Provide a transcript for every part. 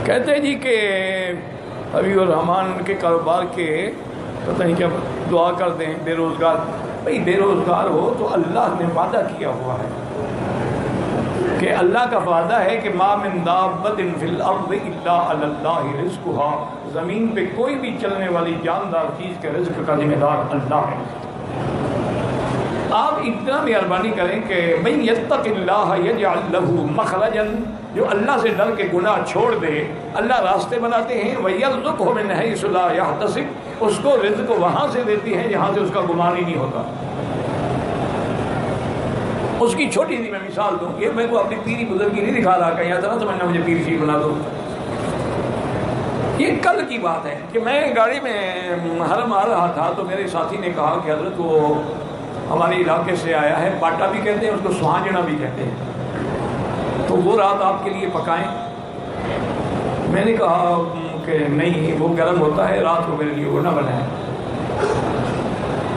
کہتے ہیں جی کہ حبیب الرحمان کے کاروبار کے پتہ نہیں کیا دعا کر دیں بے روزگار. بھئی بے روزگار ہو تو اللہ نے وعدہ کیا ہوا ہے کہ اللہ کا وعدہ ہے کہ ما من دابۃ فی الارض الا علی اللہ رزقها. زمین پہ کوئی بھی چلنے والی جاندار چیز کے رزق کا ذمہ دار اللہ ہے. آپ اتنا مہربانی کریں کہ من یتق اللہ یجعل لہ مخرجا, جو اللہ سے ڈر کے گناہ چھوڑ دے اللہ راستے بناتے ہیں. وَيَرْزُقْهُ مِنْ حَيْثُ لَا يَحْتَسِبُ, اس کو رزق وہاں سے دیتی ہیں جہاں سے اس کا گمان ہی نہیں ہوتا. اس کی چھوٹی سی میں مثال دوں, یہ میں کو اپنی پیری بزرگی نہیں دکھا رہا کہ یہاں نہ سمجھنا مجھے پیر شیر بنا دو. یہ کل کی بات ہے کہ میں گاڑی میں حرم آ رہا تھا تو میرے ساتھی نے کہا کہ حضرت وہ ہمارے علاقے سے آیا ہے, باٹا بھی کہتے ہیں اس کو, سہانجنا بھی کہتے ہیں, تو وہ رات آپ کے لیے پکائیں. میں نے کہا کہ نہیں وہ گرم ہوتا ہے, رات کو میرے لیے وہ نہ بنائیں.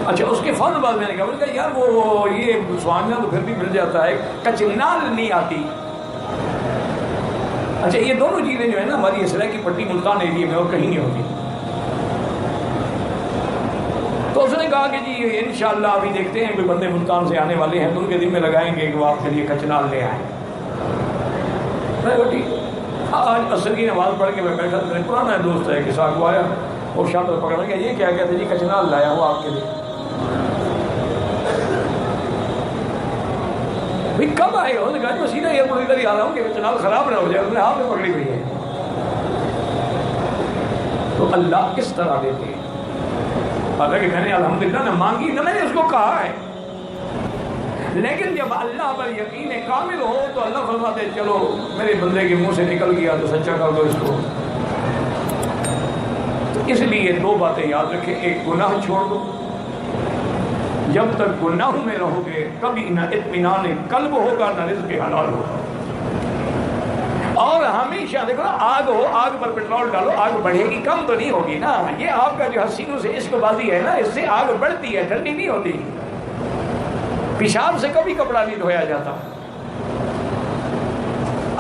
اچھا اس کے فوراً بعد میں نے کہا یار وہ یہ سہانجنا تو پھر بھی مل جاتا ہے, کچنال نہیں آتی. اچھا یہ دونوں چیزیں جو ہے نا ہماری اسرائیل کی پٹی ملتان ایریے میں اور کہیں نہیں ہوتی. تو اس نے کہا کہ جی انشاءاللہ ابھی دیکھتے ہیں کوئی بندے ملتان سے آنے والے ہیں تو ان کے دل میں لگائیں گے کہ وہ آپ کے لیے کچنال لے آئیں. آج عصر کی نماز پڑھ کے میں بیٹھا, میرا پرانا دوست ہے کہ ساتھ وہ آیا اور شاطر پکڑ گیا, یہ کیا کہتے جی کچنال لایا ہوں آپ کے لیے. بھائی کب آئے ہو؟ کہا میں سیدھا ایئرپورٹ ادھر ہی آ رہا ہوں کہ کچنال خراب نہ ہو جائے, اس نے ہاتھ میں پکڑی ہوئی ہے. تو اللہ کس طرح دیتے ہیں. حالانکہ میں نے الحمدللہ نہ مانگی نہ میں نے اس کو کہا ہے, لیکن جب اللہ پر یقین کامل ہو تو اللہ فرماتے ہیں چلو میرے بندے کے منہ سے نکل گیا تو سچا کر دو اس کو. تو اس لیے دو باتیں یاد رکھیں, ایک گناہ چھوڑ دو, جب تک گناہوں میں رہو گے کبھی نہ اطمینان قلب ہوگا نہ رزق حلال ہوگا. اور ہمیشہ دیکھو نا, آگ ہو, آگ پر پیٹرول ڈالو, آگ بڑھے گی, کم تو نہیں ہوگی نا. یہ آپ کا جو حسینوں سے عشق بازی ہے نا, اس سے آگ بڑھتی ہے, ٹھنڈی نہیں ہوتی. پیشاب سے کبھی کپڑا نہیں دھویا جاتا.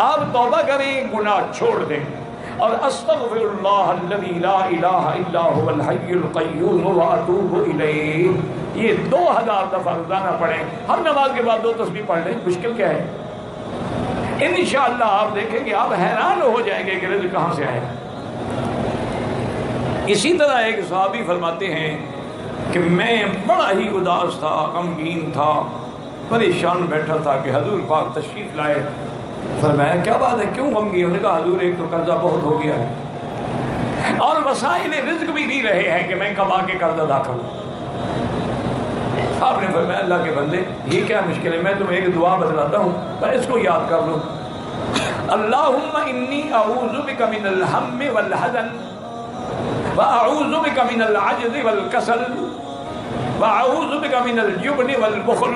آپ توبہ کریں, گناہ چھوڑ دیں, اور استغفر اللہ الذی لا الہ الا هو الحی القیوم واتوب الیہ, یہ 2000 دفعہ روزانہ پڑھیں. ہر نماز کے بعد 2 تسبیح پڑھ لیں, مشکل کیا ہے. انشاءاللہ آپ دیکھیں کہ آپ حیران ہو جائیں گے کہ رزق کہاں سے آئے. اسی طرح ایک صحابی فرماتے ہیں کہ میں بڑا ہی اداس تھا, غمگین تھا, پریشان بیٹھا تھا کہ حضور پاک تشریف لائے. فرمایا کیا بات ہے, کیوں غمگین؟ انہوں نے کہا حضور ایک تو قرضہ بہت ہو گیا ہے اور وسائل رزق بھی نہیں رہے ہیں کہ میں کب آ کے قرض ادا کروں. آپ نے فرمایا اللہ کے بندے یہ کیا مشکل ہے, میں تمہیں ایک دعا بتلاتا ہوں, پر اس کو یاد کر لو. اللہم انی اعوذ بک من الہم والحزن واعوذ بک من العجز والکسل واعوذ بک من الجبن والبخل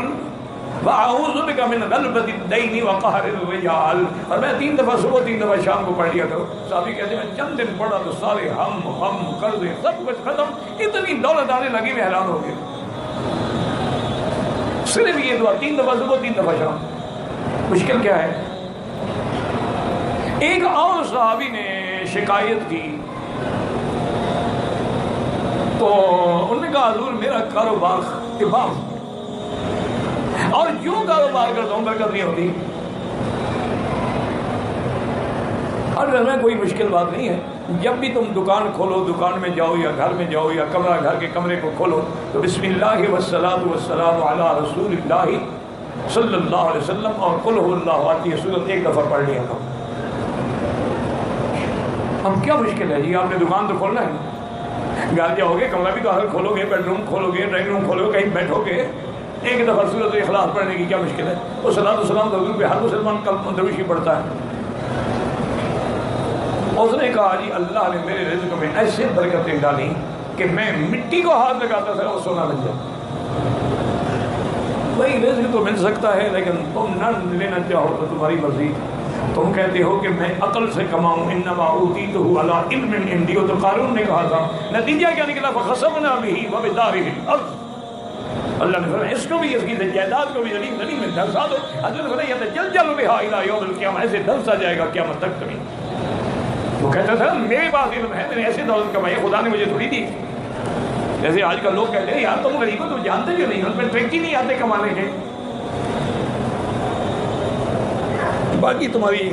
واعوذ بک من غلبۃ الدین وقہر الرجال. اور میں 3 دفعہ صبح 3 دفعہ شام کو پڑھ لیا کرو. صحابی کہتے ہیں میں چند دن پڑھا تو سارے ہم قرضے سب کچھ ختم, اتنی دولت آنے لگی میں حیران ہو گیا. صرف یہ دعا 3 دفعہ صبح 3 دفعہ شام, مشکل کیا ہے. ایک اور صحابی نے شکایت کی تو انہوں نے کہا حضور میرا کاروبار تباہ اور جو کاروبار کرتا ہوں برکت نہیں ہوتی. اور گھر میں کوئی مشکل بات نہیں ہے, جب بھی تم دکان کھولو, دکان میں جاؤ یا گھر میں جاؤ یا کمرہ گھر کے کمرے کو کھولو تو بسم اللہ والصلاۃ والسلام علی رسول اللہ صلی اللہ علیہ وسلم اور قل هو اللہ احد یہ سورت 1 دفعہ پڑھ لیا کرو. اب کیا مشکل ہے جی, آپ نے دکان تو کھولنا ہے, گھر جاؤ گے کمرہ بھی تو ہر کھولو گے, بیڈ روم کھولو گے, ڈرائنگ روم کھولو گے, کہیں بیٹھو گے, 1 دفعہ سورت اخلاص پڑھنے کی کیا مشکل ہے. اور صلاۃ والسلام تو حضور پہ ہر مسلمان کل درویشی پڑھتا ہے. اس نے کہا جی اللہ نے میرے رزق میں ایسے برکتیں ڈالی کہ میں مٹی کو ہاتھ لگاتا تھا اور سونا بن جاتا. وہی رزق تو مل سکتا ہے لیکن تم نہ لینا چاہو تو تمہاری مرضی. تم کہتے ہو کہ میں عقل سے کماؤں, انما اوتیتہ علی علم عندی, تو قارون نے کہا تھا, نتیجہ کیا نکلا فخسفنا بہ وبدارہ الارض. اللہ نے فرمایا اس کو بھی, اس کی جائیداد کو بھی زمین میں دھنسا دو. حضرت نے فرمایا یتجلجل بہا الی یوم القیامہ, ایسے دھنسا جائے گا قیامت تک. کبھی وہ کہتا تھا میرے پاس علم ہے، میں نے ایسے دولت کمائی، خدا نے مجھے تھوڑی دی. جیسے آج کل لوگ کہتے ہیں یار تم غریب ہو، تم جانتے کیوں نہیں، ان پہ ٹریک ہی نہیں آتے کمانے کے. باقی تمہاری